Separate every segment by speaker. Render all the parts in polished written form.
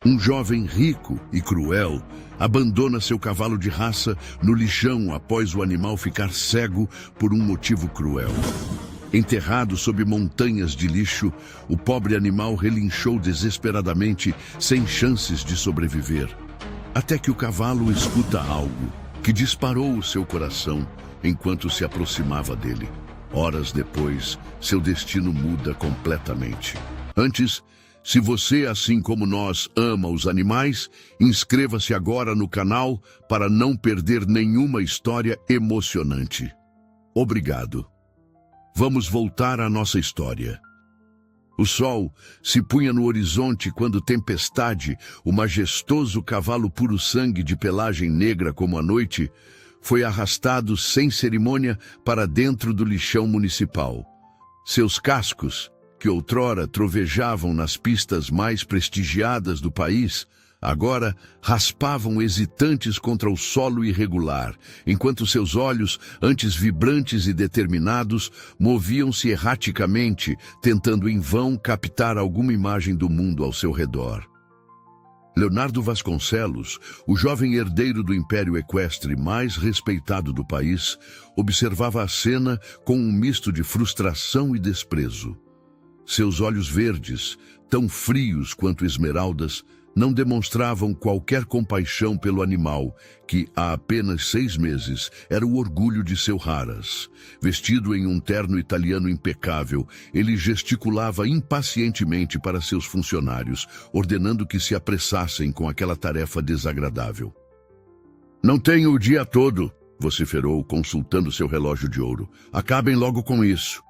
Speaker 1: Um jovem rico e cruel abandona seu cavalo de raça no lixão após o animal ficar cego por um motivo cruel. Enterrado sob montanhas de lixo, o pobre animal relinchou desesperadamente, sem chances de sobreviver. Até que o cavalo escuta algo que disparou o seu coração enquanto se aproximava dele. Horas depois, seu destino muda completamente. Antes, se você, assim como nós, ama os animais, inscreva-se agora no canal para não perder nenhuma história emocionante. Obrigado. Vamos voltar à nossa história. O sol se punha no horizonte quando Tempestade, o majestoso cavalo puro-sangue de pelagem negra como a noite, foi arrastado sem cerimônia para dentro do lixão municipal. Seus cascos, que outrora trovejavam nas pistas mais prestigiadas do país, agora raspavam hesitantes contra o solo irregular, enquanto seus olhos, antes vibrantes e determinados, moviam-se erraticamente, tentando em vão captar alguma imagem do mundo ao seu redor. Leonardo Vasconcelos, o jovem herdeiro do império equestre mais respeitado do país, observava a cena com um misto de frustração e desprezo. Seus olhos verdes, tão frios quanto esmeraldas, não demonstravam qualquer compaixão pelo animal, que há apenas 6 meses era o orgulho de seu Haras. Vestido em um terno italiano impecável, ele gesticulava impacientemente para seus funcionários, ordenando que se apressassem com aquela tarefa desagradável. "Não tenho o dia todo", vociferou, consultando seu relógio de ouro. "Acabem logo com isso."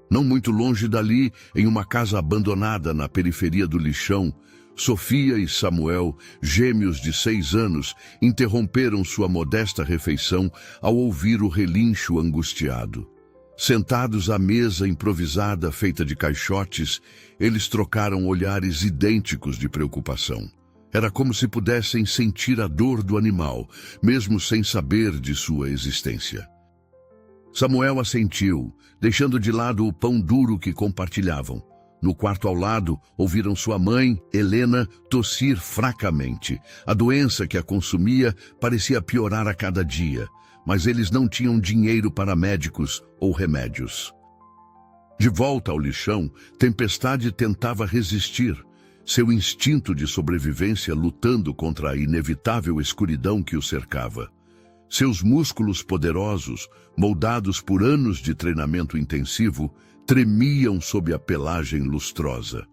Speaker 1: Não muito longe dali, em uma casa abandonada na periferia do lixão, Sofia e Samuel, gêmeos de 6 anos, interromperam sua modesta refeição ao ouvir o relincho angustiado. Sentados à mesa improvisada feita de caixotes, eles trocaram olhares idênticos de preocupação. Era como se pudessem sentir a dor do animal, mesmo sem saber de sua existência. Samuel assentiu, deixando de lado o pão duro que compartilhavam. No quarto ao lado, ouviram sua mãe, Helena, tossir fracamente. A doença que a consumia parecia piorar a cada dia, mas eles não tinham dinheiro para médicos ou remédios. De volta ao lixão, Tempestade tentava resistir, seu instinto de sobrevivência lutando contra a inevitável escuridão que o cercava. Seus músculos poderosos, moldados por anos de treinamento intensivo, tremiam sob a pelagem lustrosa.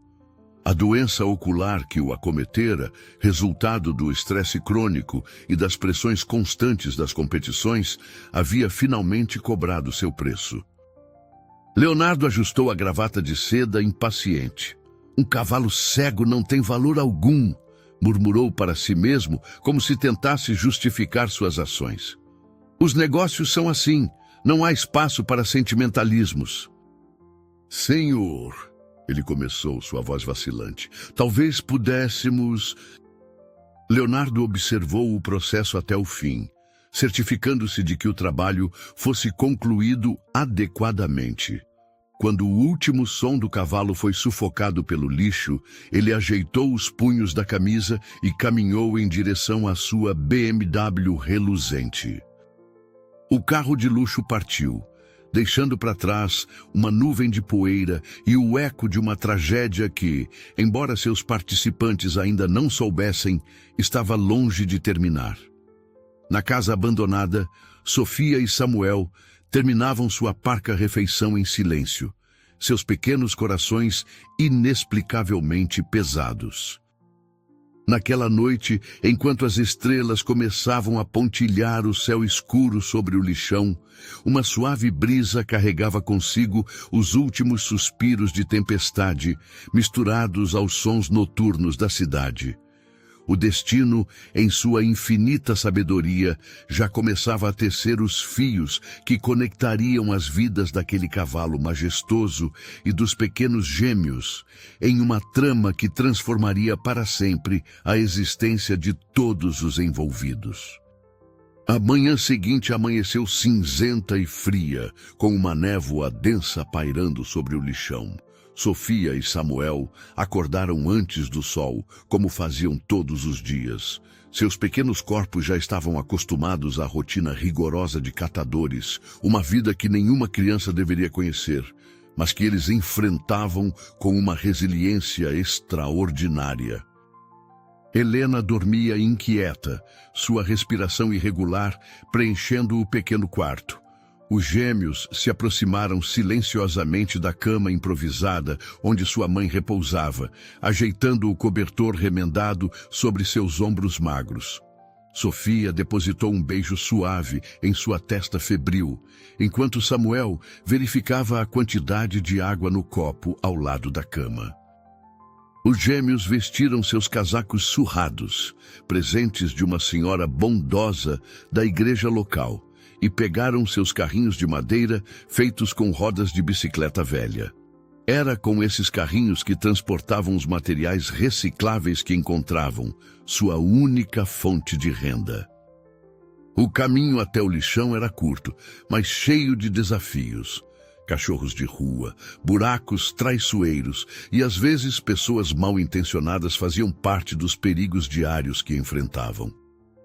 Speaker 1: A doença ocular que o acometera, resultado do estresse crônico e das pressões constantes das competições, havia finalmente cobrado seu preço. Leonardo ajustou a gravata de seda impaciente. "Um cavalo cego não tem valor algum", murmurou para si mesmo, como se tentasse justificar suas ações. "Os negócios são assim, não há espaço para sentimentalismos." "Senhor", ele começou, sua voz vacilante, "talvez pudéssemos..." Leonardo observou o processo até o fim, certificando-se de que o trabalho fosse concluído adequadamente. Quando o último som do cavalo foi sufocado pelo lixo, ele ajeitou os punhos da camisa e caminhou em direção à sua BMW reluzente. O carro de luxo partiu, deixando para trás uma nuvem de poeira e o eco de uma tragédia que, embora seus participantes ainda não soubessem, estava longe de terminar. Na casa abandonada, Sofia e Samuel terminavam sua parca refeição em silêncio, seus pequenos corações inexplicavelmente pesados. Naquela noite, enquanto as estrelas começavam a pontilhar o céu escuro sobre o lixão, uma suave brisa carregava consigo os últimos suspiros de Tempestade, misturados aos sons noturnos da cidade. O destino, em sua infinita sabedoria, já começava a tecer os fios que conectariam as vidas daquele cavalo majestoso e dos pequenos gêmeos em uma trama que transformaria para sempre a existência de todos os envolvidos. A manhã seguinte amanheceu cinzenta e fria, com uma névoa densa pairando sobre o lixão. Sofia e Samuel acordaram antes do sol, como faziam todos os dias. Seus pequenos corpos já estavam acostumados à rotina rigorosa de catadores, uma vida que nenhuma criança deveria conhecer, mas que eles enfrentavam com uma resiliência extraordinária. Helena dormia inquieta, sua respiração irregular preenchendo o pequeno quarto. Os gêmeos se aproximaram silenciosamente da cama improvisada onde sua mãe repousava, ajeitando o cobertor remendado sobre seus ombros magros. Sofia depositou um beijo suave em sua testa febril, enquanto Samuel verificava a quantidade de água no copo ao lado da cama. Os gêmeos vestiram seus casacos surrados, presentes de uma senhora bondosa da igreja local, e pegaram seus carrinhos de madeira feitos com rodas de bicicleta velha. Era com esses carrinhos que transportavam os materiais recicláveis que encontravam, sua única fonte de renda. O caminho até o lixão era curto, mas cheio de desafios. Cachorros de rua, buracos traiçoeiros e às vezes pessoas mal intencionadas faziam parte dos perigos diários que enfrentavam.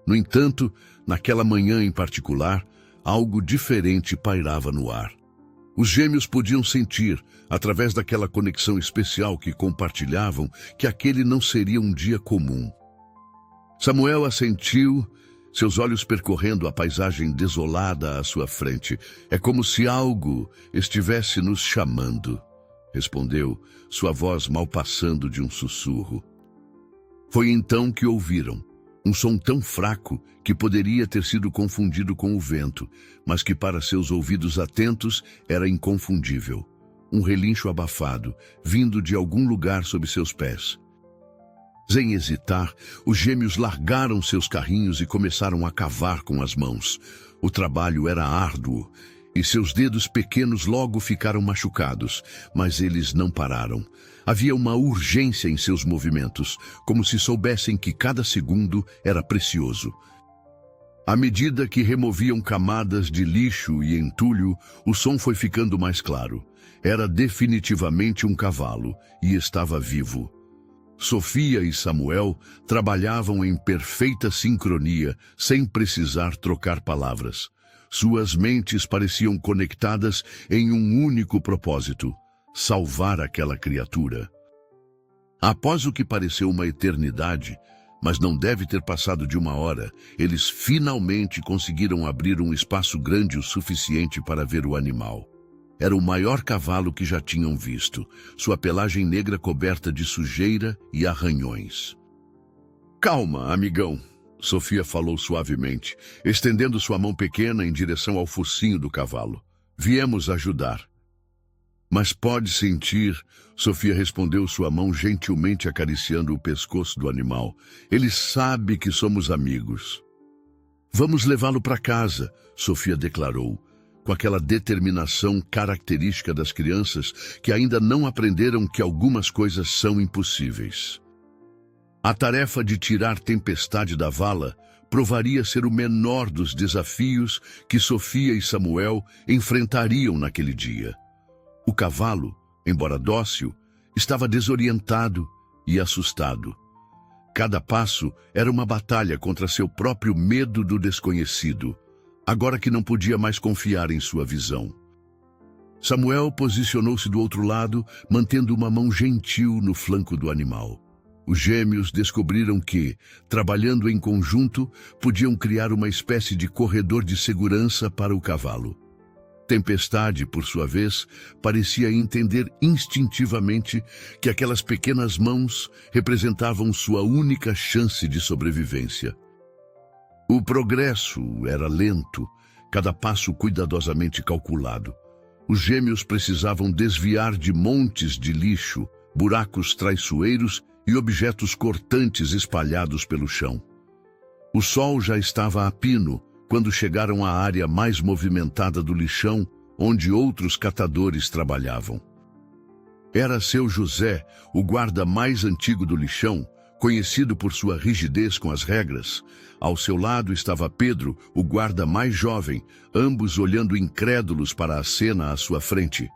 Speaker 1: No entanto, naquela manhã em particular, algo diferente pairava no ar. Os gêmeos podiam sentir, através daquela conexão especial que compartilhavam, que aquele não seria um dia comum. Samuel assentiu, seus olhos percorrendo a paisagem desolada à sua frente. É como se algo estivesse nos chamando, respondeu, sua voz mal passando de um sussurro. Foi então que ouviram. Um som tão fraco que poderia ter sido confundido com o vento, mas que para seus ouvidos atentos era inconfundível. Um relincho abafado, vindo de algum lugar sob seus pés. Sem hesitar, os gêmeos largaram seus carrinhos e começaram a cavar com as mãos. O trabalho era árduo e seus dedos pequenos logo ficaram machucados, mas eles não pararam. Havia uma urgência em seus movimentos, como se soubessem que cada segundo era precioso. À medida que removiam camadas de lixo e entulho, o som foi ficando mais claro. Era definitivamente um cavalo e estava vivo. Sofia e Samuel trabalhavam em perfeita sincronia, sem precisar trocar palavras. Suas mentes pareciam conectadas em um único propósito: salvar aquela criatura. Após o que pareceu uma eternidade, mas não deve ter passado de uma hora, eles finalmente conseguiram abrir um espaço grande o suficiente para ver o animal. Era o maior cavalo que já tinham visto, sua pelagem negra coberta de sujeira e arranhões. Calma, amigão, Sofia falou suavemente, estendendo sua mão pequena em direção ao focinho do cavalo. Viemos ajudar. Mas pode sentir, Sofia respondeu, sua mão gentilmente acariciando o pescoço do animal. Ele sabe que somos amigos. Vamos levá-lo para casa, Sofia declarou, com aquela determinação característica das crianças que ainda não aprenderam que algumas coisas são impossíveis. A tarefa de tirar Tempestade da vala provaria ser o menor dos desafios que Sofia e Samuel enfrentariam naquele dia. O cavalo, embora dócil, estava desorientado e assustado. Cada passo era uma batalha contra seu próprio medo do desconhecido, agora que não podia mais confiar em sua visão. Samuel posicionou-se do outro lado, mantendo uma mão gentil no flanco do animal. Os gêmeos descobriram que, trabalhando em conjunto, podiam criar uma espécie de corredor de segurança para o cavalo. Tempestade, por sua vez, parecia entender instintivamente que aquelas pequenas mãos representavam sua única chance de sobrevivência. O progresso era lento, cada passo cuidadosamente calculado. Os gêmeos precisavam desviar de montes de lixo, buracos traiçoeiros e objetos cortantes espalhados pelo chão. O sol já estava a pino quando chegaram à área mais movimentada do lixão, onde outros catadores trabalhavam. Era seu José, o guarda mais antigo do lixão, conhecido por sua rigidez com as regras. Ao seu lado estava Pedro, o guarda mais jovem, ambos olhando incrédulos para a cena à sua frente.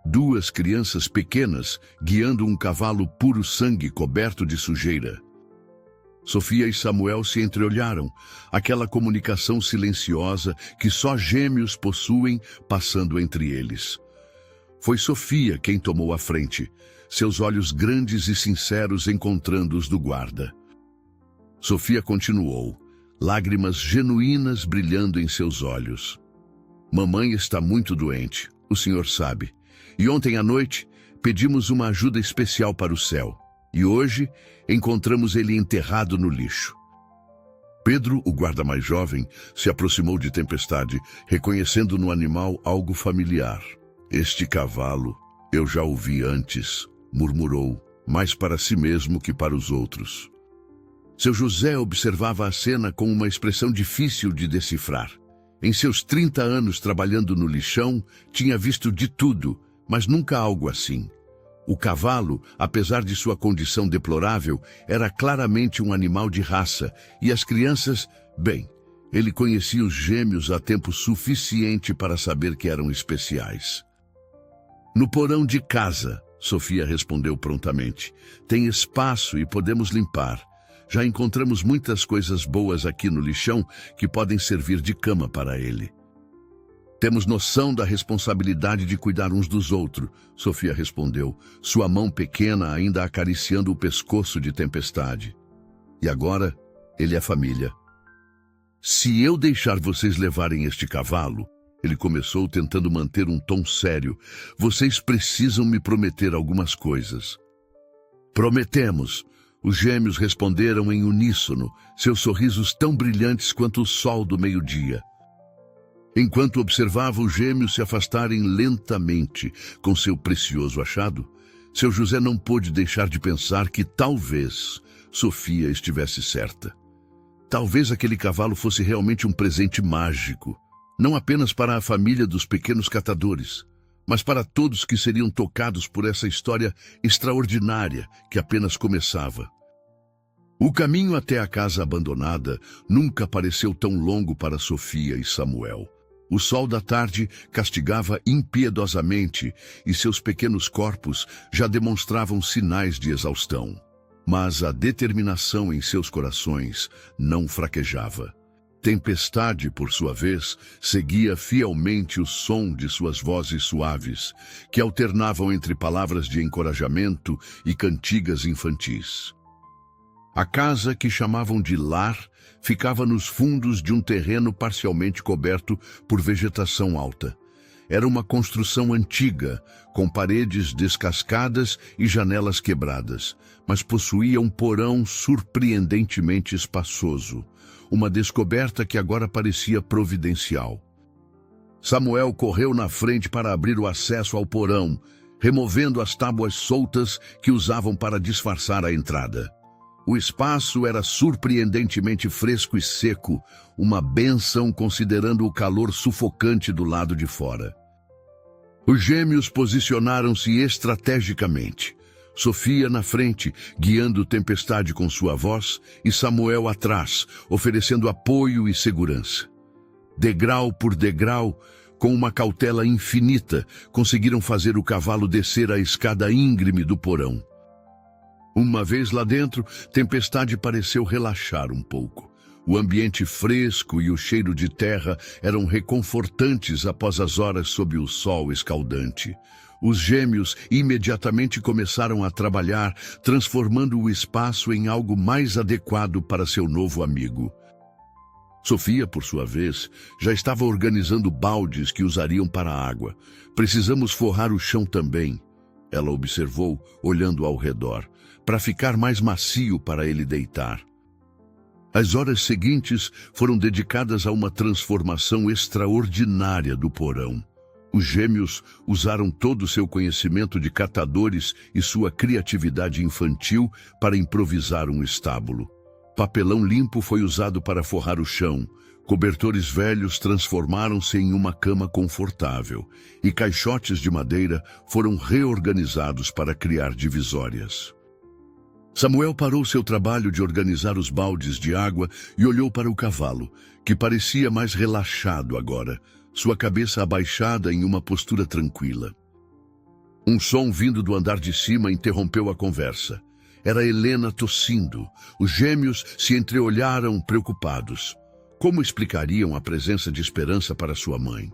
Speaker 1: 2 crianças pequenas guiando um cavalo puro sangue coberto de sujeira. Sofia e Samuel se entreolharam, aquela comunicação silenciosa que só gêmeos possuem passando entre eles. Foi Sofia quem tomou a frente, seus olhos grandes e sinceros encontrando os do guarda. Sofia continuou, lágrimas genuínas brilhando em seus olhos. Mamãe está muito doente, o senhor sabe. E ontem à noite pedimos uma ajuda especial para o céu. E hoje encontramos ele enterrado no lixo. Pedro, o guarda mais jovem, se aproximou de Tempestade, reconhecendo no animal algo familiar. Este cavalo eu já o vi antes, murmurou, mais para si mesmo que para os outros. Seu José observava a cena com uma expressão difícil de decifrar. Em seus 30 anos trabalhando no lixão, tinha visto de tudo, mas nunca algo assim. O cavalo, apesar de sua condição deplorável, era claramente um animal de raça, e as crianças, bem, ele conhecia os gêmeos há tempo suficiente para saber que eram especiais. No porão de casa, Sofia respondeu prontamente. Tem espaço e podemos limpar. Já encontramos muitas coisas boas aqui no lixão que podem servir de cama para ele. Temos noção da responsabilidade de cuidar uns dos outros, Sofia respondeu, sua mão pequena ainda acariciando o pescoço de Tempestade. E agora, ele é família. Se eu deixar vocês levarem este cavalo, ele começou tentando manter um tom sério, vocês precisam me prometer algumas coisas. Prometemos. Os gêmeos responderam em uníssono, seus sorrisos tão brilhantes quanto o sol do meio-dia. Enquanto observava os gêmeos se afastarem lentamente com seu precioso achado, seu José não pôde deixar de pensar que talvez Sofia estivesse certa. Talvez aquele cavalo fosse realmente um presente mágico, não apenas para a família dos pequenos catadores, mas para todos que seriam tocados por essa história extraordinária que apenas começava. O caminho até a casa abandonada nunca pareceu tão longo para Sofia e Samuel. O sol da tarde castigava impiedosamente e seus pequenos corpos já demonstravam sinais de exaustão. Mas a determinação em seus corações não fraquejava. Tempestade, por sua vez, seguia fielmente o som de suas vozes suaves, que alternavam entre palavras de encorajamento e cantigas infantis. A casa, que chamavam de lar, ficava nos fundos de um terreno parcialmente coberto por vegetação alta. Era uma construção antiga, com paredes descascadas e janelas quebradas, mas possuía um porão surpreendentemente espaçoso, uma descoberta que agora parecia providencial. Samuel correu na frente para abrir o acesso ao porão, removendo as tábuas soltas que usavam para disfarçar a entrada. O espaço era surpreendentemente fresco e seco, uma bênção considerando o calor sufocante do lado de fora. Os gêmeos posicionaram-se estrategicamente. Sofia na frente, guiando Tempestade com sua voz, e Samuel atrás, oferecendo apoio e segurança. Degrau por degrau, com uma cautela infinita, conseguiram fazer o cavalo descer a escada íngreme do porão. Uma vez lá dentro, Tempestade pareceu relaxar um pouco. O ambiente fresco e o cheiro de terra eram reconfortantes após as horas sob o sol escaldante. Os gêmeos imediatamente começaram a trabalhar, transformando o espaço em algo mais adequado para seu novo amigo. Sofia, por sua vez, já estava organizando baldes que usariam para a água. Precisamos forrar o chão também, ela observou, olhando ao redor, para ficar mais macio para ele deitar. As horas seguintes foram dedicadas a uma transformação extraordinária do porão. Os gêmeos usaram todo o seu conhecimento de catadores e sua criatividade infantil para improvisar um estábulo. Papelão limpo foi usado para forrar o chão, cobertores velhos transformaram-se em uma cama confortável, e caixotes de madeira foram reorganizados para criar divisórias. Samuel parou seu trabalho de organizar os baldes de água e olhou para o cavalo, que parecia mais relaxado agora, sua cabeça abaixada em uma postura tranquila. Um som vindo do andar de cima interrompeu a conversa. Era Helena tossindo. Os gêmeos se entreolharam preocupados. Como explicariam a presença de Esperança para sua mãe?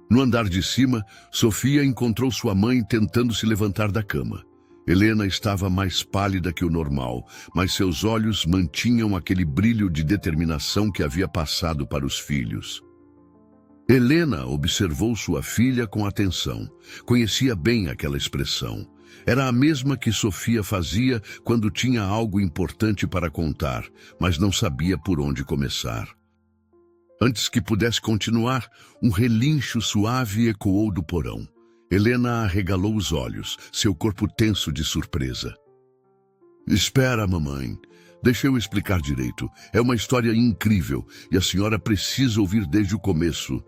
Speaker 1: No andar de cima, Sofia encontrou sua mãe tentando se levantar da cama. Helena estava mais pálida que o normal, mas seus olhos mantinham aquele brilho de determinação que havia passado para os filhos. Helena observou sua filha com atenção. Conhecia bem aquela expressão. Era a mesma que Sofia fazia quando tinha algo importante para contar, mas não sabia por onde começar. Antes que pudesse continuar, um relincho suave ecoou do porão. Helena arregalou os olhos, seu corpo tenso de surpresa. Espera, mamãe. Deixa eu explicar direito. É uma história incrível e a senhora precisa ouvir desde o começo.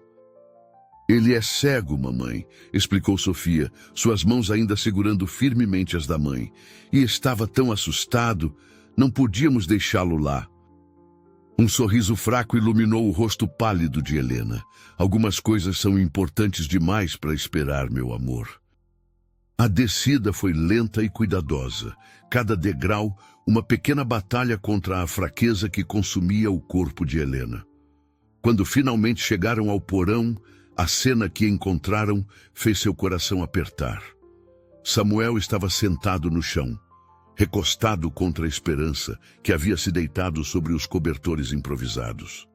Speaker 1: Ele é cego, mamãe, explicou Sofia, suas mãos ainda segurando firmemente as da mãe. E estava tão assustado, não podíamos deixá-lo lá. Um sorriso fraco iluminou o rosto pálido de Helena. Algumas coisas são importantes demais para esperar, meu amor. A descida foi lenta e cuidadosa. Cada degrau, uma pequena batalha contra a fraqueza que consumia o corpo de Helena. Quando finalmente chegaram ao porão, a cena que encontraram fez seu coração apertar. Samuel estava sentado no chão, recostado contra a Esperança, que havia se deitado sobre os cobertores improvisados.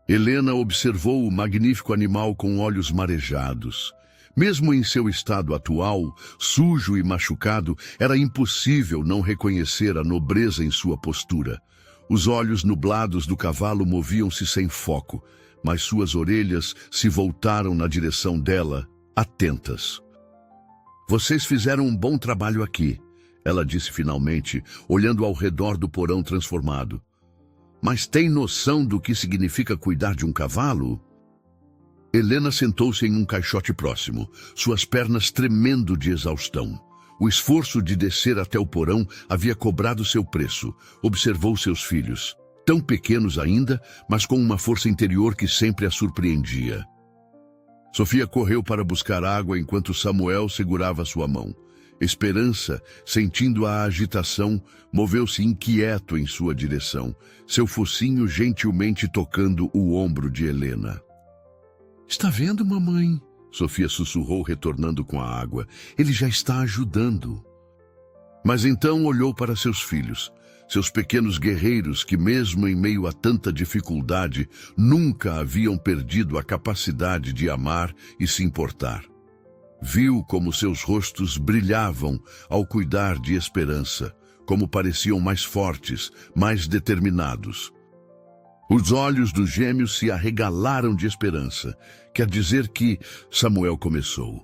Speaker 1: Helena observou o magnífico animal com olhos marejados. Mesmo em seu estado atual, sujo e machucado, era impossível não reconhecer a nobreza em sua postura. Os olhos nublados do cavalo moviam-se sem foco, mas suas orelhas se voltaram na direção dela, atentas. Vocês fizeram um bom trabalho aqui, ela disse finalmente, olhando ao redor do porão transformado. Mas tem noção do que significa cuidar de um cavalo? Helena sentou-se em um caixote próximo, suas pernas tremendo de exaustão. O esforço de descer até o porão havia cobrado seu preço. Observou seus filhos, tão pequenos ainda, mas com uma força interior que sempre a surpreendia. Sofia correu para buscar água enquanto Samuel segurava sua mão. Esperança, sentindo a agitação, moveu-se inquieto em sua direção, seu focinho gentilmente tocando o ombro de Helena. Está vendo, mamãe? Sofia sussurrou, retornando com a água. Ele já está ajudando. Mas então olhou para seus filhos, seus pequenos guerreiros que, mesmo em meio a tanta dificuldade, nunca haviam perdido a capacidade de amar e se importar. Viu como seus rostos brilhavam ao cuidar de Esperança, como pareciam mais fortes, mais determinados. Os olhos dos gêmeos se arregalaram de esperança. Quer dizer que Samuel começou.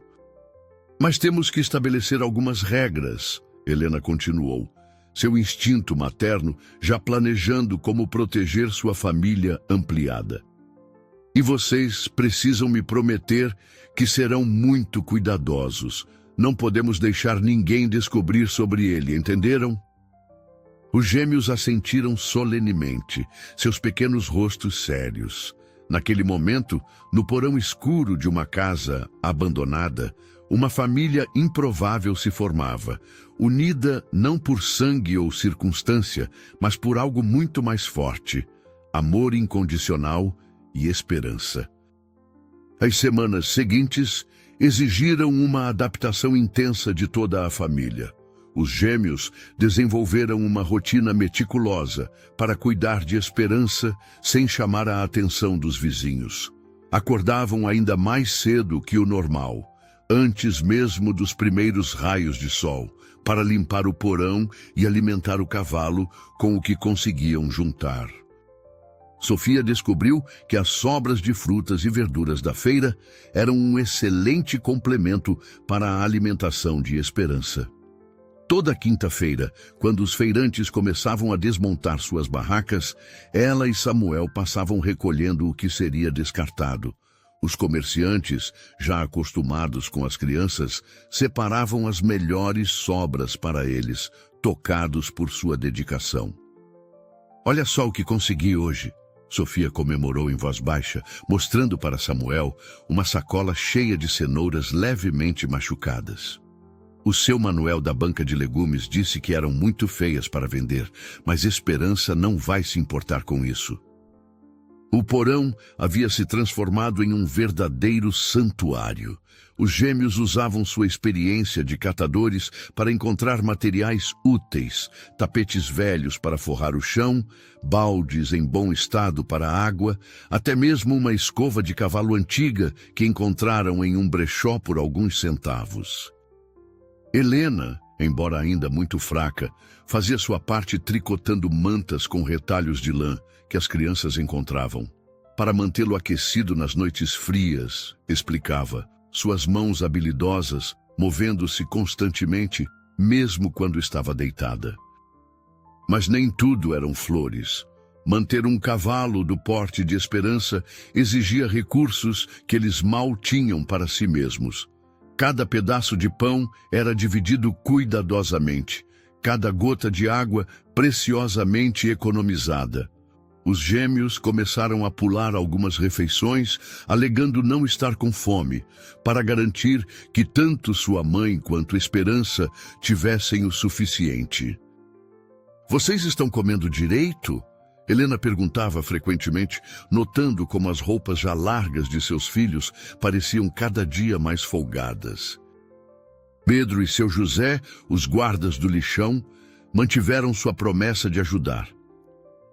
Speaker 1: Mas temos que estabelecer algumas regras, Helena continuou, seu instinto materno já planejando como proteger sua família ampliada. E vocês precisam me prometer que serão muito cuidadosos. Não podemos deixar ninguém descobrir sobre ele, entenderam? Os gêmeos assentiram solenemente, seus pequenos rostos sérios. Naquele momento, no porão escuro de uma casa abandonada, uma família improvável se formava, unida não por sangue ou circunstância, mas por algo muito mais forte, amor incondicional e esperança. As semanas seguintes exigiram uma adaptação intensa de toda a família. Os gêmeos desenvolveram uma rotina meticulosa para cuidar de Esperança sem chamar a atenção dos vizinhos. Acordavam ainda mais cedo que o normal, antes mesmo dos primeiros raios de sol, para limpar o porão e alimentar o cavalo com o que conseguiam juntar. Sofia descobriu que as sobras de frutas e verduras da feira eram um excelente complemento para a alimentação de Esperança. Toda quinta-feira, quando os feirantes começavam a desmontar suas barracas, ela e Samuel passavam recolhendo o que seria descartado. Os comerciantes, já acostumados com as crianças, separavam as melhores sobras para eles, tocados por sua dedicação. Olha só o que consegui hoje, Sofia comemorou em voz baixa, mostrando para Samuel uma sacola cheia de cenouras levemente machucadas. O seu Manuel da banca de legumes disse que eram muito feias para vender, mas Esperança não vai se importar com isso. O porão havia se transformado em um verdadeiro santuário. Os gêmeos usavam sua experiência de catadores para encontrar materiais úteis, tapetes velhos para forrar o chão, baldes em bom estado para a água, até mesmo uma escova de cavalo antiga que encontraram em um brechó por alguns centavos. Helena, embora ainda muito fraca, fazia sua parte tricotando mantas com retalhos de lã que as crianças encontravam. Para mantê-lo aquecido nas noites frias, explicava, suas mãos habilidosas, movendo-se constantemente, mesmo quando estava deitada. Mas nem tudo eram flores. Manter um cavalo do porte de Esperança exigia recursos que eles mal tinham para si mesmos. Cada pedaço de pão era dividido cuidadosamente, cada gota de água preciosamente economizada. Os gêmeos começaram a pular algumas refeições, alegando não estar com fome, para garantir que tanto sua mãe quanto Esperança tivessem o suficiente. "Vocês estão comendo direito?" Helena perguntava frequentemente, notando como as roupas já largas de seus filhos pareciam cada dia mais folgadas. Pedro e seu José, os guardas do lixão, mantiveram sua promessa de ajudar.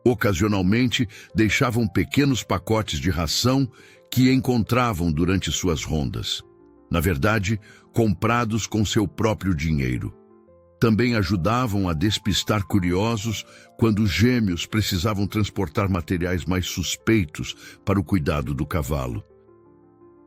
Speaker 1: Ocasionalmente, deixavam pequenos pacotes de ração que encontravam durante suas rondas. Na verdade, comprados com seu próprio dinheiro. Também ajudavam a despistar curiosos quando os gêmeos precisavam transportar materiais mais suspeitos para o cuidado do cavalo.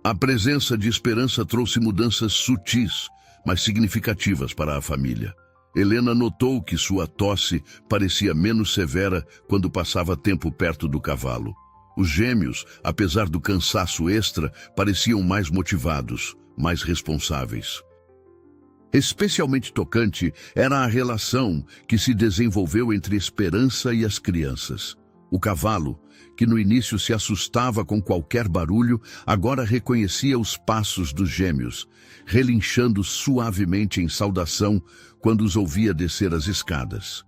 Speaker 1: A presença de Esperança trouxe mudanças sutis, mas significativas para a família. Helena notou que sua tosse parecia menos severa quando passava tempo perto do cavalo. Os gêmeos, apesar do cansaço extra, pareciam mais motivados, mais responsáveis. Especialmente tocante era a relação que se desenvolveu entre Esperança e as crianças. O cavalo, que no início se assustava com qualquer barulho, agora reconhecia os passos dos gêmeos, relinchando suavemente em saudação quando os ouvia descer as escadas.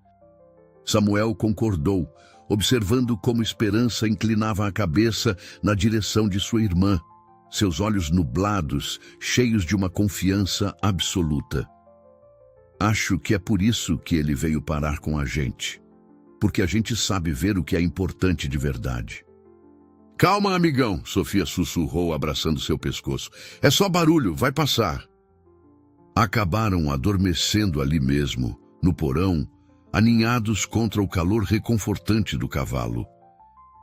Speaker 1: Samuel concordou, observando como Esperança inclinava a cabeça na direção de sua irmã, seus olhos nublados, cheios de uma confiança absoluta. "Acho que é por isso que ele veio parar com a gente. Porque a gente sabe ver o que é importante de verdade." "Calma, amigão", Sofia sussurrou, abraçando seu pescoço. "É só barulho, vai passar." Acabaram adormecendo ali mesmo, no porão, aninhados contra o calor reconfortante do cavalo.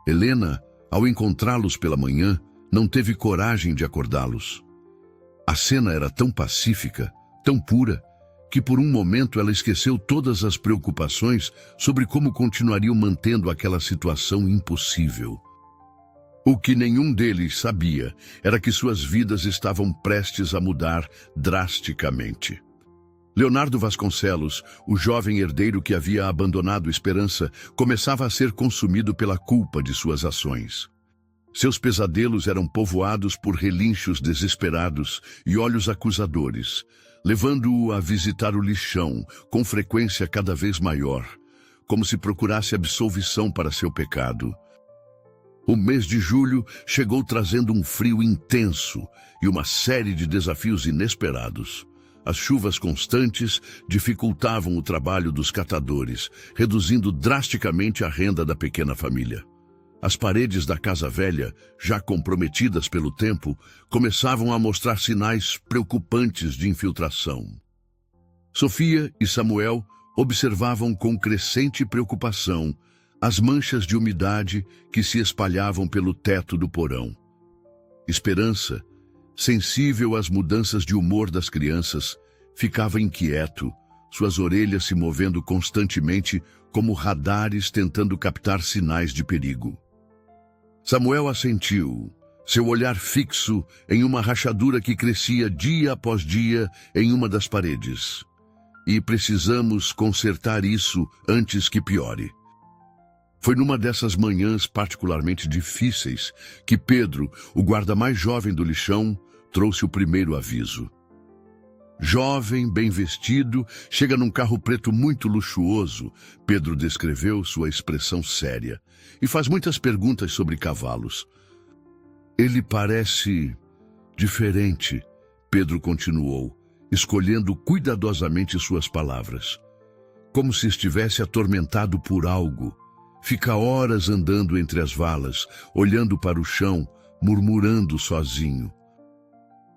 Speaker 1: Helena, ao encontrá-los pela manhã, não teve coragem de acordá-los. A cena era tão pacífica, tão pura, que por um momento ela esqueceu todas as preocupações sobre como continuariam mantendo aquela situação impossível. O que nenhum deles sabia era que suas vidas estavam prestes a mudar drasticamente. Leonardo Vasconcelos, o jovem herdeiro que havia abandonado Esperança, começava a ser consumido pela culpa de suas ações. Seus pesadelos eram povoados por relinchos desesperados e olhos acusadores, levando-o a visitar o lixão com frequência cada vez maior, como se procurasse absolvição para seu pecado. O mês de julho chegou trazendo um frio intenso e uma série de desafios inesperados. As chuvas constantes dificultavam o trabalho dos catadores, reduzindo drasticamente a renda da pequena família. As paredes da casa velha, já comprometidas pelo tempo, começavam a mostrar sinais preocupantes de infiltração. Sofia e Samuel observavam com crescente preocupação as manchas de umidade que se espalhavam pelo teto do porão. Esperança, sensível às mudanças de humor das crianças, ficava inquieto, suas orelhas se movendo constantemente como radares tentando captar sinais de perigo. Samuel assentiu, seu olhar fixo em uma rachadura que crescia dia após dia em uma das paredes. "E precisamos consertar isso antes que piore." Foi numa dessas manhãs particularmente difíceis que Pedro, o guarda mais jovem do lixão, trouxe o primeiro aviso. Jovem, bem vestido, chega num carro preto muito luxuoso. Pedro descreveu sua expressão séria e faz muitas perguntas sobre cavalos. Ele parece diferente, Pedro continuou, escolhendo cuidadosamente suas palavras. Como se estivesse atormentado por algo. Fica horas andando entre as valas, olhando para o chão, murmurando sozinho.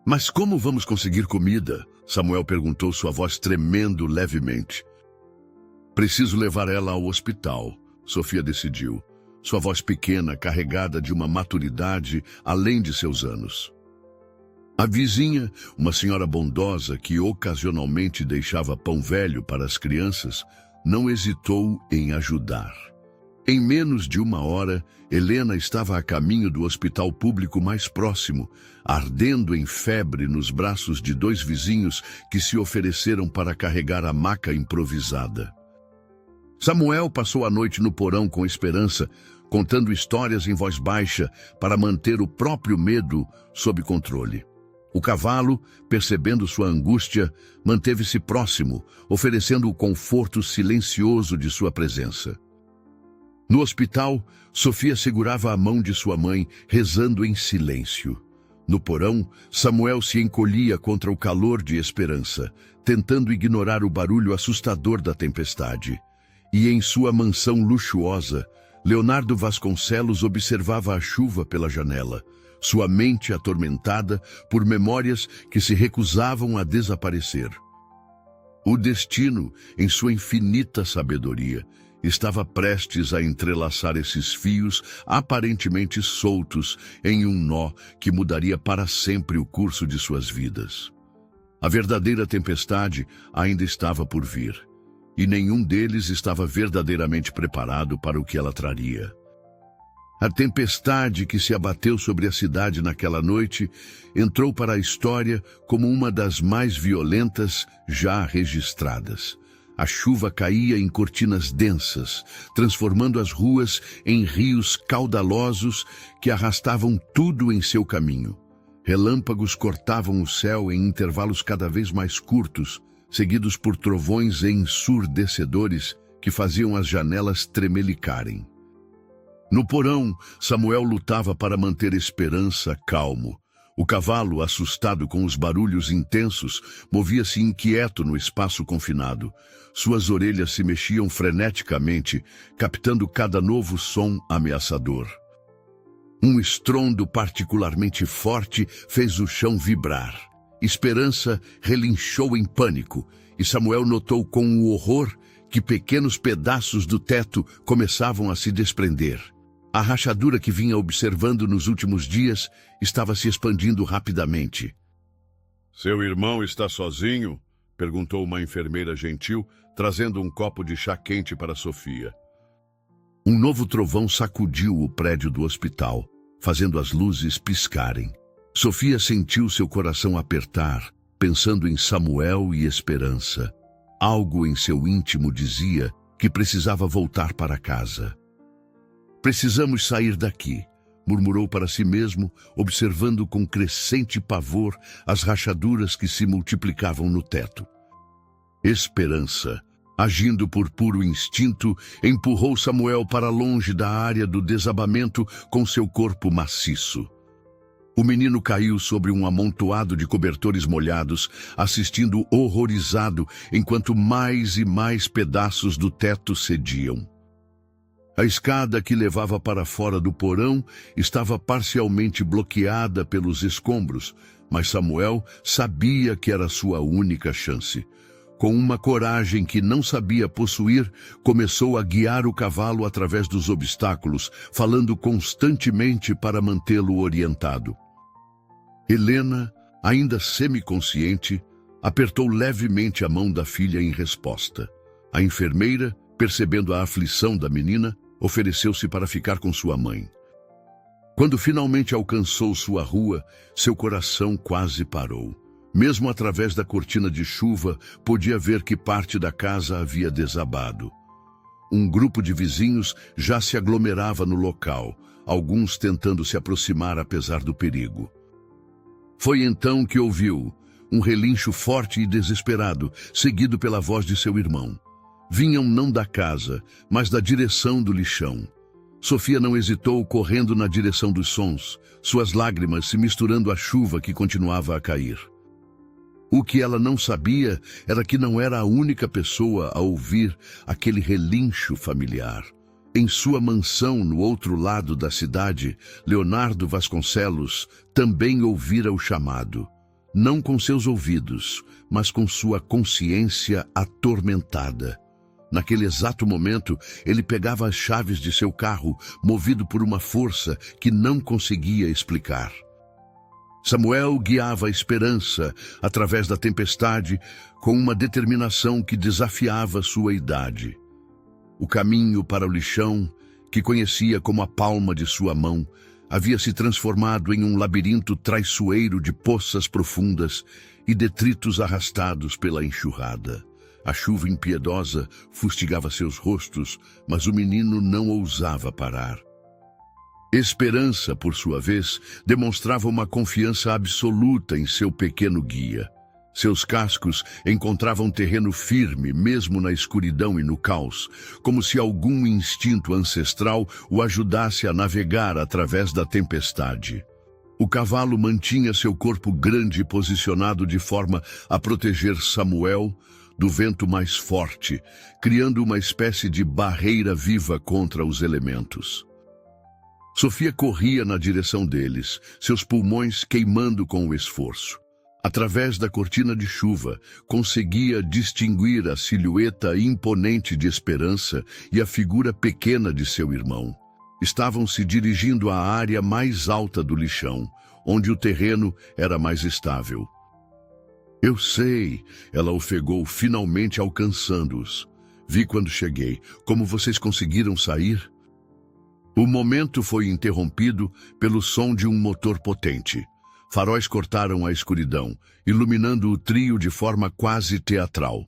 Speaker 1: Mas como vamos conseguir comida? Samuel perguntou, sua voz tremendo levemente. Preciso levar ela ao hospital, Sofia decidiu, sua voz pequena, carregada de uma maturidade além de seus anos. A vizinha, uma senhora bondosa que ocasionalmente deixava pão velho para as crianças, não hesitou em ajudar. Em menos de uma hora, Helena estava a caminho do hospital público mais próximo, ardendo em febre nos braços de 2 vizinhos que se ofereceram para carregar a maca improvisada. Samuel passou a noite no porão com Esperança, contando histórias em voz baixa para manter o próprio medo sob controle. O cavalo, percebendo sua angústia, manteve-se próximo, oferecendo o conforto silencioso de sua presença. No hospital, Sofia segurava a mão de sua mãe, rezando em silêncio. No porão, Samuel se encolhia contra o calor de Esperança, tentando ignorar o barulho assustador da tempestade. E em sua mansão luxuosa, Leonardo Vasconcelos observava a chuva pela janela, sua mente atormentada por memórias que se recusavam a desaparecer. O destino, em sua infinita sabedoria, estava prestes a entrelaçar esses fios aparentemente soltos em um nó que mudaria para sempre o curso de suas vidas. A verdadeira tempestade ainda estava por vir, e nenhum deles estava verdadeiramente preparado para o que ela traria. A tempestade que se abateu sobre a cidade naquela noite entrou para a história como uma das mais violentas já registradas. A chuva caía em cortinas densas, transformando as ruas em rios caudalosos que arrastavam tudo em seu caminho. Relâmpagos cortavam o céu em intervalos cada vez mais curtos, seguidos por trovões ensurdecedores que faziam as janelas tremelicarem. No porão, Samuel lutava para manter Esperança calmo. O cavalo, assustado com os barulhos intensos, movia-se inquieto no espaço confinado. Suas orelhas se mexiam freneticamente, captando cada novo som ameaçador. Um estrondo particularmente forte fez o chão vibrar. Esperança relinchou em pânico, e Samuel notou com o horror que pequenos pedaços do teto começavam a se desprender. A rachadura que vinha observando nos últimos dias estava se expandindo rapidamente. "Seu irmão está sozinho?" perguntou uma enfermeira gentil, trazendo um copo de chá quente para Sofia. Um novo trovão sacudiu o prédio do hospital, fazendo as luzes piscarem. Sofia sentiu seu coração apertar, pensando em Samuel e Esperança. Algo em seu íntimo dizia que precisava voltar para casa. "Precisamos sair daqui", murmurou para si mesmo, observando com crescente pavor as rachaduras que se multiplicavam no teto. Esperança, agindo por puro instinto, empurrou Samuel para longe da área do desabamento com seu corpo maciço. O menino caiu sobre um amontoado de cobertores molhados, assistindo horrorizado enquanto mais e mais pedaços do teto cediam. A escada que levava para fora do porão estava parcialmente bloqueada pelos escombros, mas Samuel sabia que era sua única chance. Com uma coragem que não sabia possuir, começou a guiar o cavalo através dos obstáculos, falando constantemente para mantê-lo orientado. Helena, ainda semiconsciente, apertou levemente a mão da filha em resposta. A enfermeira, percebendo a aflição da menina, ofereceu-se para ficar com sua mãe. Quando finalmente alcançou sua rua, seu coração quase parou. Mesmo através da cortina de chuva, podia ver que parte da casa havia desabado. Um grupo de vizinhos já se aglomerava no local, alguns tentando se aproximar apesar do perigo. Foi então que ouviu um relincho forte e desesperado, seguido pela voz de seu irmão. Vinham não da casa, mas da direção do lixão. Sofia não hesitou, correndo na direção dos sons, suas lágrimas se misturando à chuva que continuava a cair. O que ela não sabia era que não era a única pessoa a ouvir aquele relincho familiar. Em sua mansão no outro lado da cidade, Leonardo Vasconcelos também ouvira o chamado. Não com seus ouvidos, mas com sua consciência atormentada. Naquele exato momento, ele pegava as chaves de seu carro, movido por uma força que não conseguia explicar. Samuel guiava a esperança através da tempestade com uma determinação que desafiava sua idade. O caminho para o lixão, que conhecia como a palma de sua mão, havia se transformado em um labirinto traiçoeiro de poças profundas e detritos arrastados pela enxurrada. A chuva impiedosa fustigava seus rostos, mas o menino não ousava parar. Esperança, por sua vez, demonstrava uma confiança absoluta em seu pequeno guia. Seus cascos encontravam terreno firme, mesmo na escuridão e no caos, como se algum instinto ancestral o ajudasse a navegar através da tempestade. O cavalo mantinha seu corpo grande posicionado de forma a proteger Samuel do vento mais forte, criando uma espécie de barreira viva contra os elementos. Sofia corria na direção deles, seus pulmões queimando com o esforço. Através da cortina de chuva, conseguia distinguir a silhueta imponente de Esperança e a figura pequena de seu irmão. Estavam se dirigindo à área mais alta do lixão, onde o terreno era mais estável. Eu sei, ela ofegou, finalmente alcançando-os. Vi quando cheguei. Como vocês conseguiram sair? O momento foi interrompido pelo som de um motor potente. Faróis cortaram a escuridão, iluminando o trio de forma quase teatral.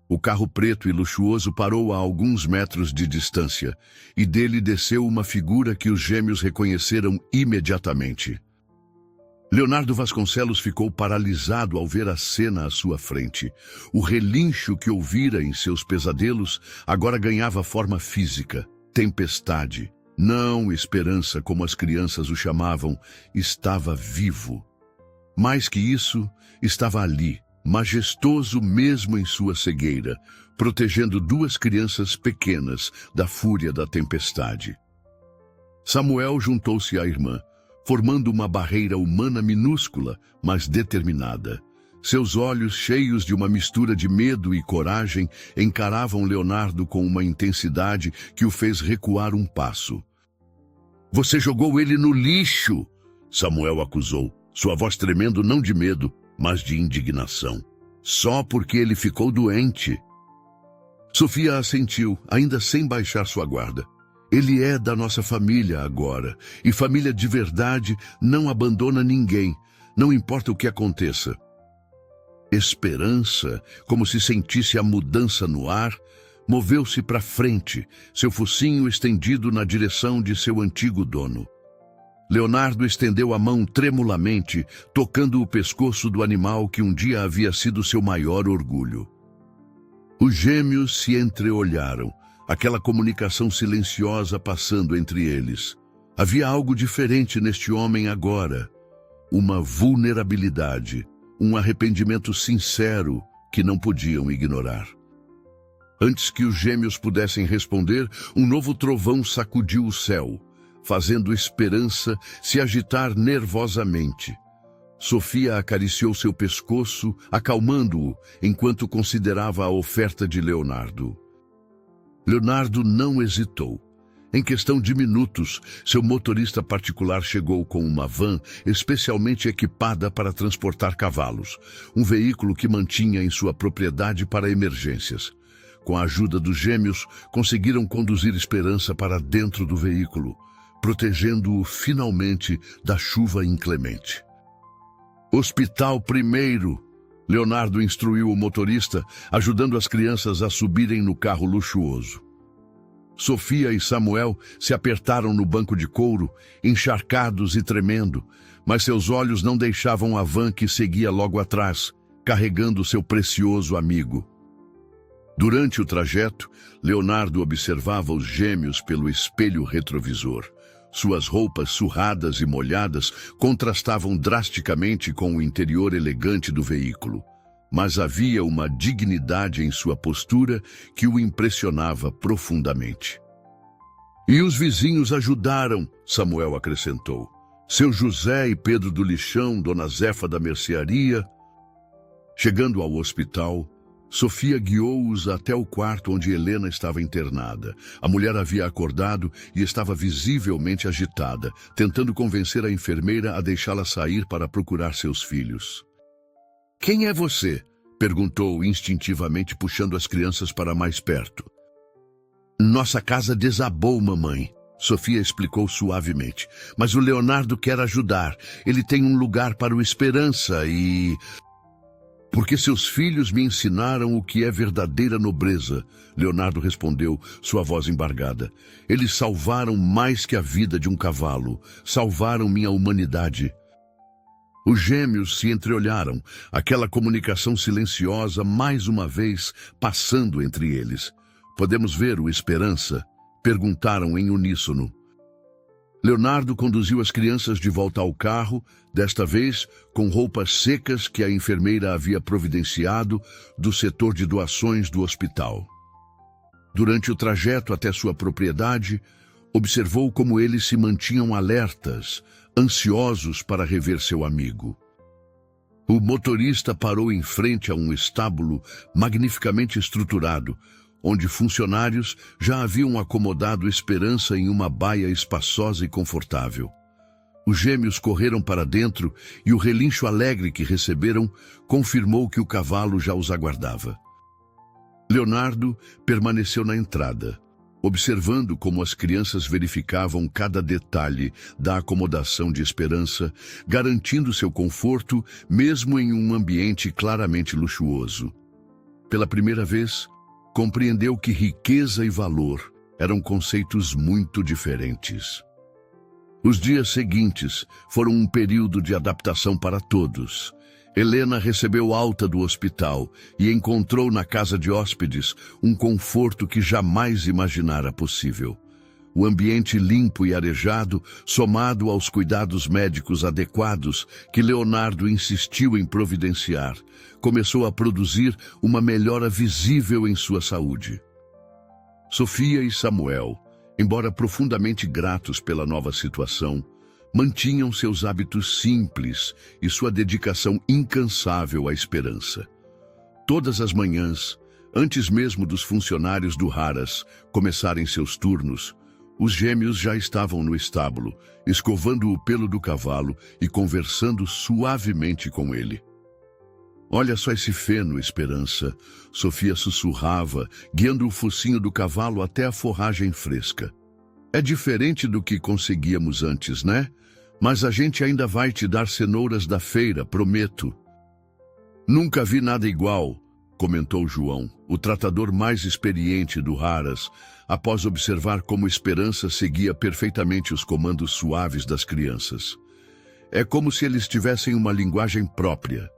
Speaker 1: O carro preto e luxuoso parou a alguns metros de distância, e dele desceu uma figura que os gêmeos reconheceram imediatamente. Leonardo Vasconcelos ficou paralisado ao ver a cena à sua frente. O relincho que ouvira em seus pesadelos agora ganhava forma física. Tempestade. Não Esperança, como as crianças o chamavam, estava vivo. Mais que isso, estava ali, majestoso mesmo em sua cegueira, protegendo duas crianças pequenas da fúria da tempestade. Samuel juntou-se à irmã, formando uma barreira humana minúscula, mas determinada. Seus olhos, cheios de uma mistura de medo e coragem, encaravam Leonardo com uma intensidade que o fez recuar um passo. Você jogou ele no lixo, Samuel acusou, sua voz tremendo não de medo, mas de indignação. Só porque ele ficou doente. Sofia assentiu, ainda sem baixar sua guarda. Ele é da nossa família agora, e família de verdade não abandona ninguém, não importa o que aconteça. Esperança, como se sentisse a mudança no ar, moveu-se para frente, seu focinho estendido na direção de seu antigo dono. Leonardo estendeu a mão tremulamente, tocando o pescoço do animal que um dia havia sido seu maior orgulho. Os gêmeos se entreolharam, aquela comunicação silenciosa passando entre eles. Havia algo diferente neste homem agora, uma vulnerabilidade, um arrependimento sincero que não podiam ignorar. Antes que os gêmeos pudessem responder, um novo trovão sacudiu o céu, fazendo Esperança se agitar nervosamente. Sofia acariciou seu pescoço, acalmando-o, enquanto considerava a oferta de Leonardo. Leonardo não hesitou. Em questão de minutos, seu motorista particular chegou com uma van especialmente equipada para transportar cavalos, um veículo que mantinha em sua propriedade para emergências. Com a ajuda dos gêmeos, conseguiram conduzir Esperança para dentro do veículo, protegendo-o finalmente da chuva inclemente. Hospital primeiro, Leonardo instruiu o motorista, ajudando as crianças a subirem no carro luxuoso. Sofia e Samuel se apertaram no banco de couro, encharcados e tremendo, mas seus olhos não deixavam a van que seguia logo atrás, carregando seu precioso amigo. Durante o trajeto, Leonardo observava os gêmeos pelo espelho retrovisor. Suas roupas surradas e molhadas contrastavam drasticamente com o interior elegante do veículo, mas havia uma dignidade em sua postura que o impressionava profundamente. E os vizinhos ajudaram, Samuel acrescentou. Seu José e Pedro do lixão, Dona Zefa da mercearia. Chegando ao hospital, Sofia guiou-os até o quarto onde Helena estava internada. A mulher havia acordado e estava visivelmente agitada, tentando convencer a enfermeira a deixá-la sair para procurar seus filhos. "Quem é você?" perguntou instintivamente, puxando as crianças para mais perto. "Nossa casa desabou, mamãe", Sofia explicou suavemente. "Mas o Leonardo quer ajudar. Ele tem um lugar para o Esperança e... porque seus filhos me ensinaram o que é verdadeira nobreza", Leonardo respondeu, sua voz embargada. "Eles salvaram mais que a vida de um cavalo. Salvaram minha humanidade." Os gêmeos se entreolharam, aquela comunicação silenciosa mais uma vez passando entre eles. "Podemos ver o Esperança?" perguntaram em uníssono. Leonardo conduziu as crianças de volta ao carro, desta vez com roupas secas que a enfermeira havia providenciado do setor de doações do hospital. Durante o trajeto até sua propriedade, observou como eles se mantinham alertas, ansiosos para rever seu amigo. O motorista parou em frente a um estábulo magnificamente estruturado, onde funcionários já haviam acomodado Esperança em uma baia espaçosa e confortável. Os gêmeos correram para dentro e o relincho alegre que receberam confirmou que o cavalo já os aguardava. Leonardo permaneceu na entrada, observando como as crianças verificavam cada detalhe da acomodação de Esperança, garantindo seu conforto mesmo em um ambiente claramente luxuoso. Pela primeira vez, compreendeu que riqueza e valor eram conceitos muito diferentes. Os dias seguintes foram um período de adaptação para todos. Helena recebeu alta do hospital e encontrou na casa de hóspedes um conforto que jamais imaginara possível. O ambiente limpo e arejado, somado aos cuidados médicos adequados que Leonardo insistiu em providenciar, começou a produzir uma melhora visível em sua saúde. Sofia e Samuel, embora profundamente gratos pela nova situação, mantinham seus hábitos simples e sua dedicação incansável à Esperança. Todas as manhãs, antes mesmo dos funcionários do Haras começarem seus turnos, os gêmeos já estavam no estábulo, escovando o pelo do cavalo e conversando suavemente com ele. "Olha só esse feno, Esperança", Sofia sussurrava, guiando o focinho do cavalo até a forragem fresca. "É diferente do que conseguíamos antes, né? Mas a gente ainda vai te dar cenouras da feira, prometo." "Nunca vi nada igual", comentou João, o tratador mais experiente do Haras, após observar como Esperança seguia perfeitamente os comandos suaves das crianças. "É como se eles tivessem uma linguagem própria."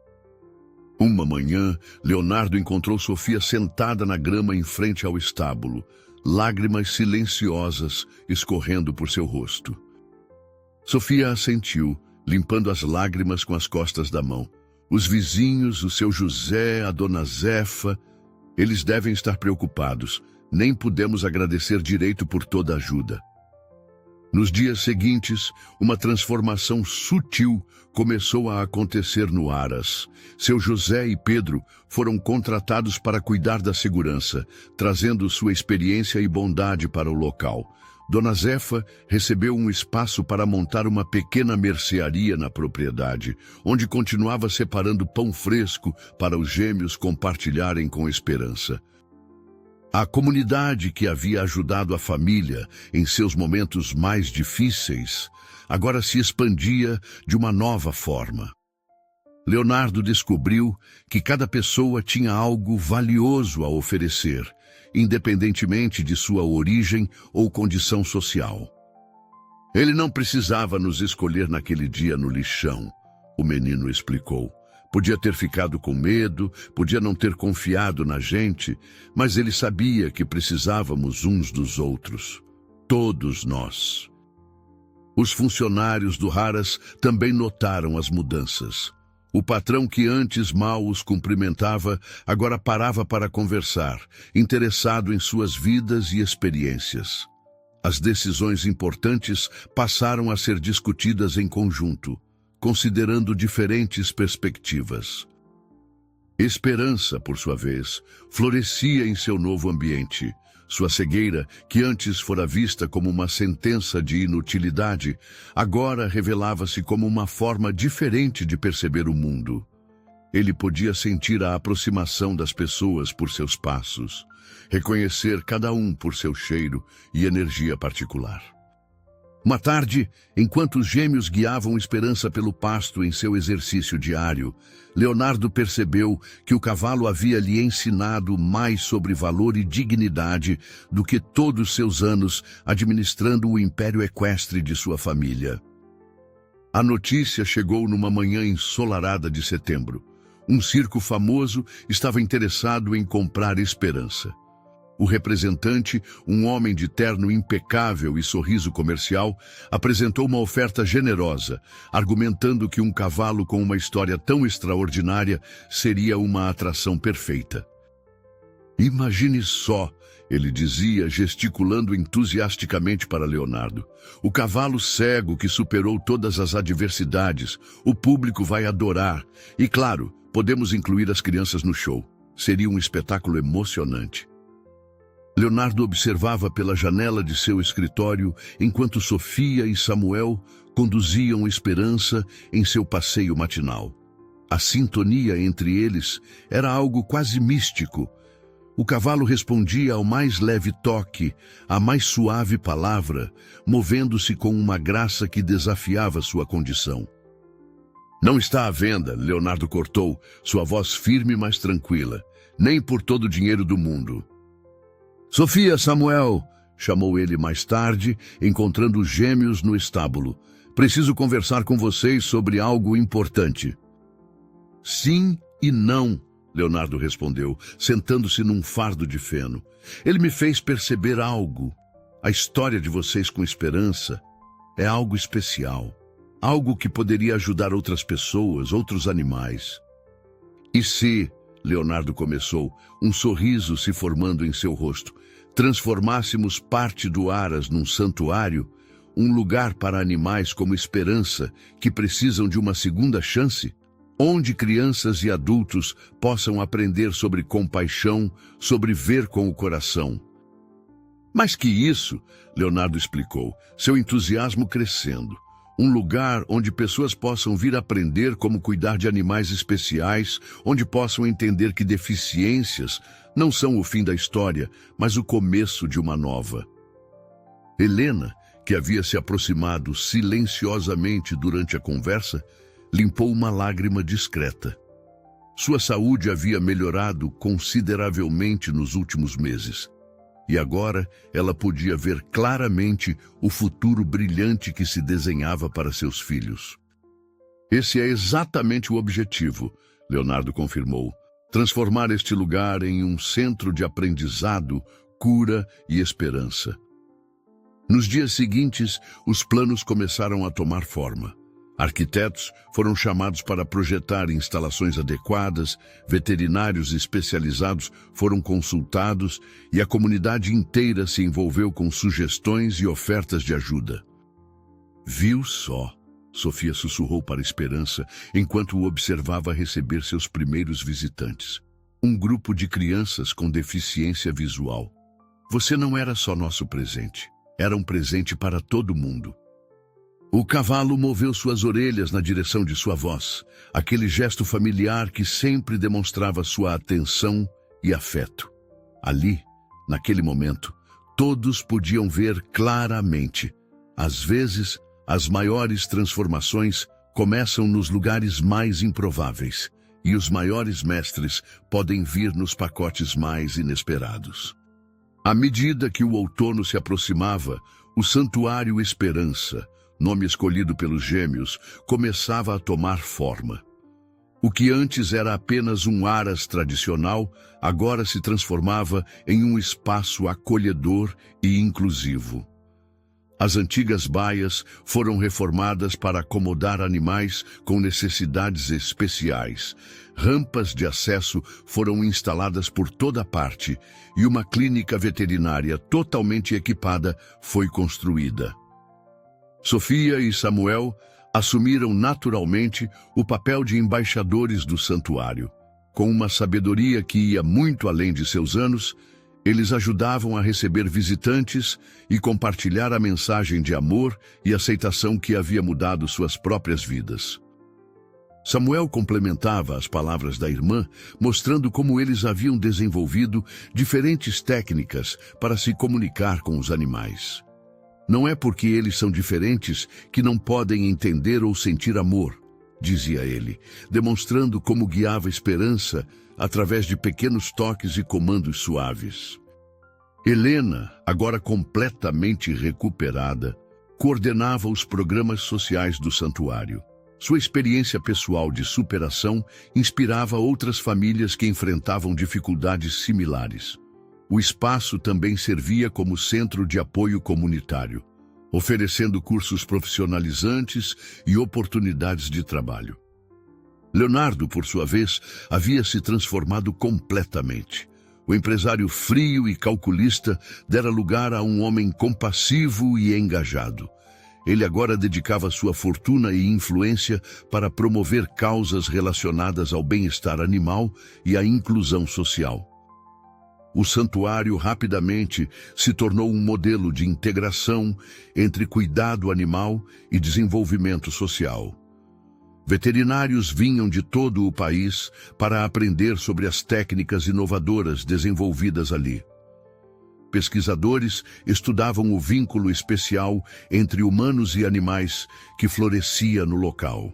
Speaker 1: Uma manhã, Leonardo encontrou Sofia sentada na grama em frente ao estábulo, lágrimas silenciosas escorrendo por seu rosto. Sofia assentiu, limpando as lágrimas com as costas da mão. Os vizinhos, o seu José, a Dona Zefa, eles devem estar preocupados. Nem pudemos agradecer direito por toda a ajuda. Nos dias seguintes, uma transformação sutil começou a acontecer no Haras. Seu José e Pedro foram contratados para cuidar da segurança, trazendo sua experiência e bondade para o local. Dona Zefa recebeu um espaço para montar uma pequena mercearia na propriedade, onde continuava separando pão fresco para os gêmeos compartilharem com Esperança. A comunidade que havia ajudado a família em seus momentos mais difíceis, agora se expandia de uma nova forma. Leonardo descobriu que cada pessoa tinha algo valioso a oferecer, independentemente de sua origem ou condição social. Ele não precisava nos escolher naquele dia no lixão, o menino explicou. Podia ter ficado com medo, podia não ter confiado na gente, mas ele sabia que precisávamos uns dos outros. Todos nós. Os funcionários do Harrah's também notaram as mudanças. O patrão que antes mal os cumprimentava, agora parava para conversar, interessado em suas vidas e experiências. As decisões importantes passaram a ser discutidas em conjunto, considerando diferentes perspectivas. Esperança, por sua vez, florescia em seu novo ambiente. Sua cegueira, que antes fora vista como uma sentença de inutilidade, agora revelava-se como uma forma diferente de perceber o mundo. Ele podia sentir a aproximação das pessoas por seus passos, reconhecer cada um por seu cheiro e energia particular. Uma tarde, enquanto os gêmeos guiavam Esperança pelo pasto em seu exercício diário, Leonardo percebeu que o cavalo havia lhe ensinado mais sobre valor e dignidade do que todos seus anos administrando o império equestre de sua família. A notícia chegou numa manhã ensolarada de setembro. Um circo famoso estava interessado em comprar Esperança. O representante, um homem de terno impecável e sorriso comercial, apresentou uma oferta generosa, argumentando que um cavalo com uma história tão extraordinária seria uma atração perfeita. Imagine só, ele dizia, gesticulando entusiasticamente para Leonardo. O cavalo cego que superou todas as adversidades, o público vai adorar. E claro, podemos incluir as crianças no show. Seria um espetáculo emocionante. Leonardo observava pela janela de seu escritório enquanto Sofia e Samuel conduziam Esperança em seu passeio matinal. A sintonia entre eles era algo quase místico. O cavalo respondia ao mais leve toque, à mais suave palavra, movendo-se com uma graça que desafiava sua condição. Não está à venda, Leonardo cortou, sua voz firme mas tranquila. Nem por todo o dinheiro do mundo. Sofia, Samuel, chamou ele mais tarde, encontrando os gêmeos no estábulo. Preciso conversar com vocês sobre algo importante. Sim e não, Leonardo respondeu, sentando-se num fardo de feno. Ele me fez perceber algo. A história de vocês com Esperança é algo especial. Algo que poderia ajudar outras pessoas, outros animais. E se, Leonardo começou, um sorriso se formando em seu rosto, transformássemos parte do Harrah's num santuário, um lugar para animais como Esperança, que precisam de uma segunda chance, onde crianças e adultos possam aprender sobre compaixão, sobre ver com o coração. Mais que isso, Leonardo explicou, seu entusiasmo crescendo. Um lugar onde pessoas possam vir aprender como cuidar de animais especiais, onde possam entender que deficiências não são o fim da história, mas o começo de uma nova. Helena, que havia se aproximado silenciosamente durante a conversa, limpou uma lágrima discreta. Sua saúde havia melhorado consideravelmente nos últimos meses. E agora ela podia ver claramente o futuro brilhante que se desenhava para seus filhos. Esse é exatamente o objetivo, Leonardo confirmou. Transformar este lugar em um centro de aprendizado, cura e esperança. Nos dias seguintes, os planos começaram a tomar forma. Arquitetos foram chamados para projetar instalações adequadas, veterinários especializados foram consultados e a comunidade inteira se envolveu com sugestões e ofertas de ajuda. Viu só, Sofia sussurrou para Esperança enquanto o observava receber seus primeiros visitantes. Um grupo de crianças com deficiência visual. Você não era só nosso presente, era um presente para todo mundo. O cavalo moveu suas orelhas na direção de sua voz, aquele gesto familiar que sempre demonstrava sua atenção e afeto. Ali, naquele momento, todos podiam ver claramente. Às vezes, as maiores transformações começam nos lugares mais improváveis, e os maiores mestres podem vir nos pacotes mais inesperados. À medida que o outono se aproximava, o Santuário Esperança, nome escolhido pelos gêmeos, começava a tomar forma. O que antes era apenas um aras tradicional, agora se transformava em um espaço acolhedor e inclusivo. As antigas baias foram reformadas para acomodar animais com necessidades especiais. Rampas de acesso foram instaladas por toda parte e uma clínica veterinária totalmente equipada foi construída. Sofia e Samuel assumiram naturalmente o papel de embaixadores do santuário. Com uma sabedoria que ia muito além de seus anos, eles ajudavam a receber visitantes e compartilhar a mensagem de amor e aceitação que havia mudado suas próprias vidas. Samuel complementava as palavras da irmã, mostrando como eles haviam desenvolvido diferentes técnicas para se comunicar com os animais. Não é porque eles são diferentes que não podem entender ou sentir amor, dizia ele, demonstrando como guiava esperança através de pequenos toques e comandos suaves. Helena, agora completamente recuperada, coordenava os programas sociais do santuário. Sua experiência pessoal de superação inspirava outras famílias que enfrentavam dificuldades similares. O espaço também servia como centro de apoio comunitário, oferecendo cursos profissionalizantes e oportunidades de trabalho. Leonardo, por sua vez, havia se transformado completamente. O empresário frio e calculista dera lugar a um homem compassivo e engajado. Ele agora dedicava sua fortuna e influência para promover causas relacionadas ao bem-estar animal e à inclusão social. O santuário rapidamente se tornou um modelo de integração entre cuidado animal e desenvolvimento social. Veterinários vinham de todo o país para aprender sobre as técnicas inovadoras desenvolvidas ali. Pesquisadores estudavam o vínculo especial entre humanos e animais que florescia no local.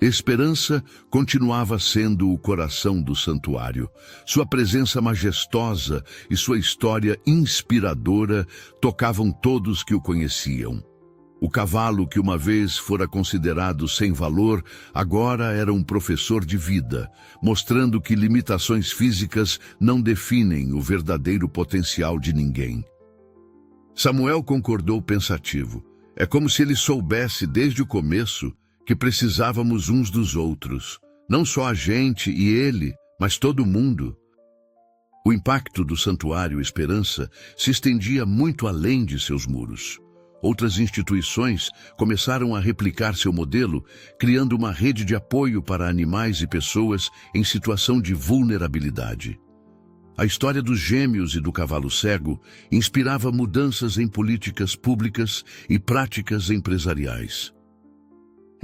Speaker 1: Esperança continuava sendo o coração do santuário. Sua presença majestosa e sua história inspiradora tocavam todos que o conheciam. O cavalo que uma vez fora considerado sem valor, agora era um professor de vida, mostrando que limitações físicas não definem o verdadeiro potencial de ninguém. Samuel concordou pensativo. É como se ele soubesse desde o começo que precisávamos uns dos outros, não só a gente e ele, mas todo mundo. O impacto do Santuário Esperança se estendia muito além de seus muros. Outras instituições começaram a replicar seu modelo, criando uma rede de apoio para animais e pessoas em situação de vulnerabilidade. A história dos gêmeos e do cavalo cego inspirava mudanças em políticas públicas e práticas empresariais.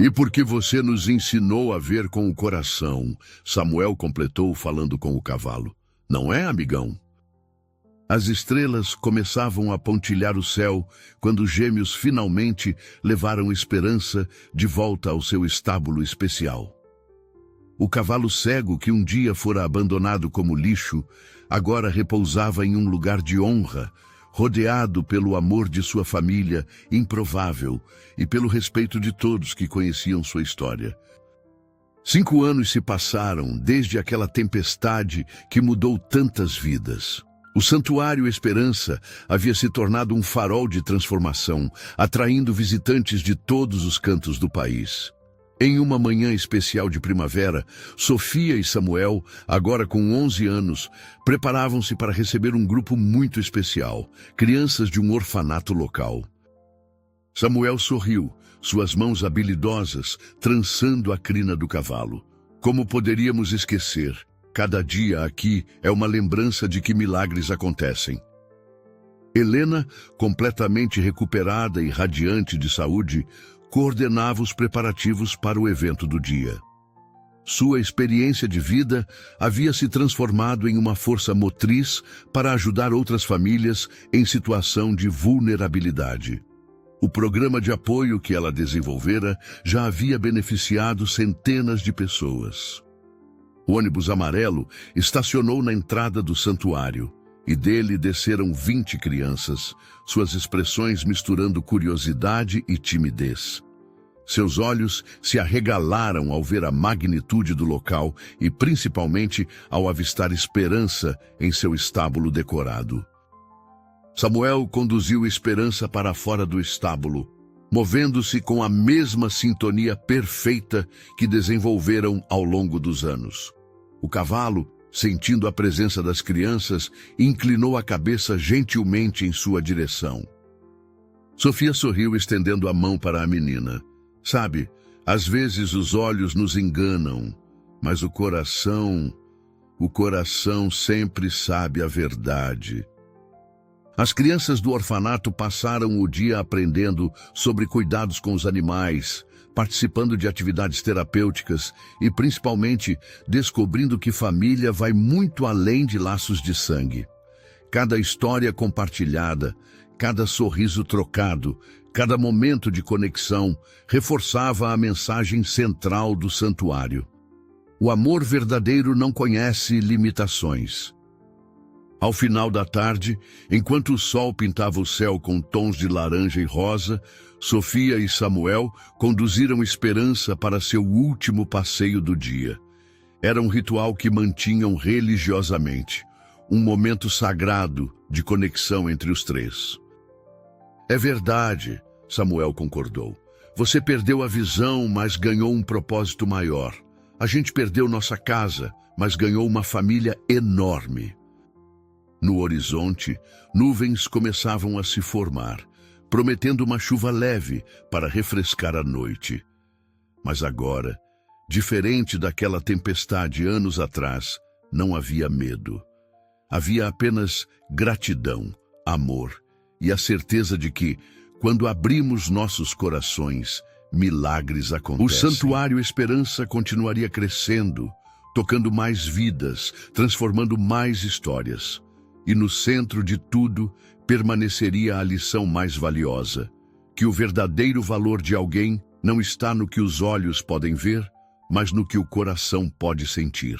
Speaker 1: E porque você nos ensinou a ver com o coração, Samuel completou falando com o cavalo. Não é, amigão? As estrelas começavam a pontilhar o céu quando os gêmeos finalmente levaram Esperança de volta ao seu estábulo especial. O cavalo cego que um dia fora abandonado como lixo, agora repousava em um lugar de honra, rodeado pelo amor de sua família improvável e pelo respeito de todos que conheciam sua história. 5 anos se passaram desde aquela tempestade que mudou tantas vidas. O Santuário Esperança havia se tornado um farol de transformação, atraindo visitantes de todos os cantos do país. Em uma manhã especial de primavera, Sofia e Samuel, agora com 11 anos, preparavam-se para receber um grupo muito especial, crianças de um orfanato local. Samuel sorriu, suas mãos habilidosas trançando a crina do cavalo. Como poderíamos esquecer? Cada dia aqui é uma lembrança de que milagres acontecem. Helena, completamente recuperada e radiante de saúde, coordenava os preparativos para o evento do dia. Sua experiência de vida havia se transformado em uma força motriz para ajudar outras famílias em situação de vulnerabilidade. O programa de apoio que ela desenvolvera já havia beneficiado centenas de pessoas. O ônibus amarelo estacionou na entrada do santuário. e dele desceram 20 crianças, suas expressões misturando curiosidade e timidez. Seus olhos se arregalaram ao ver a magnitude do local e principalmente ao avistar Esperança em seu estábulo decorado. Samuel conduziu Esperança para fora do estábulo, movendo-se com a mesma sintonia perfeita que desenvolveram ao longo dos anos. O cavalo, sentindo a presença das crianças, inclinou a cabeça gentilmente em sua direção. Sofia sorriu estendendo a mão para a menina. Sabe, às vezes os olhos nos enganam, mas o coração sempre sabe a verdade. As crianças do orfanato passaram o dia aprendendo sobre cuidados com os animais, participando de atividades terapêuticas e, principalmente, descobrindo que família vai muito além de laços de sangue. Cada história compartilhada, cada sorriso trocado, cada momento de conexão reforçava a mensagem central do santuário. O amor verdadeiro não conhece limitações. Ao final da tarde, enquanto o sol pintava o céu com tons de laranja e rosa, Sofia e Samuel conduziram Esperança para seu último passeio do dia. Era um ritual que mantinham religiosamente, um momento sagrado de conexão entre os três. É verdade, Samuel concordou. Você perdeu a visão, mas ganhou um propósito maior. A gente perdeu nossa casa, mas ganhou uma família enorme. No horizonte, nuvens começavam a se formar, prometendo uma chuva leve para refrescar a noite. Mas agora, diferente daquela tempestade anos atrás, não havia medo. Havia apenas gratidão, amor e a certeza de que, quando abrimos nossos corações, milagres acontecem. O Santuário Esperança continuaria crescendo, tocando mais vidas, transformando mais histórias. E no centro de tudo permaneceria a lição mais valiosa, que o verdadeiro valor de alguém não está no que os olhos podem ver, mas no que o coração pode sentir.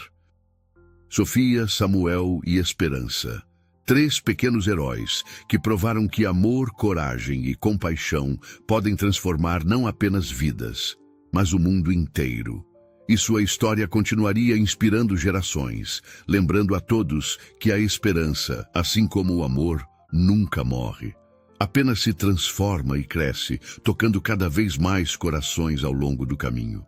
Speaker 1: Sofia, Samuel e Esperança. 3 pequenos heróis que provaram que amor, coragem e compaixão podem transformar não apenas vidas, mas o mundo inteiro. E sua história continuaria inspirando gerações, lembrando a todos que a esperança, assim como o amor, nunca morre. Apenas se transforma e cresce, tocando cada vez mais corações ao longo do caminho.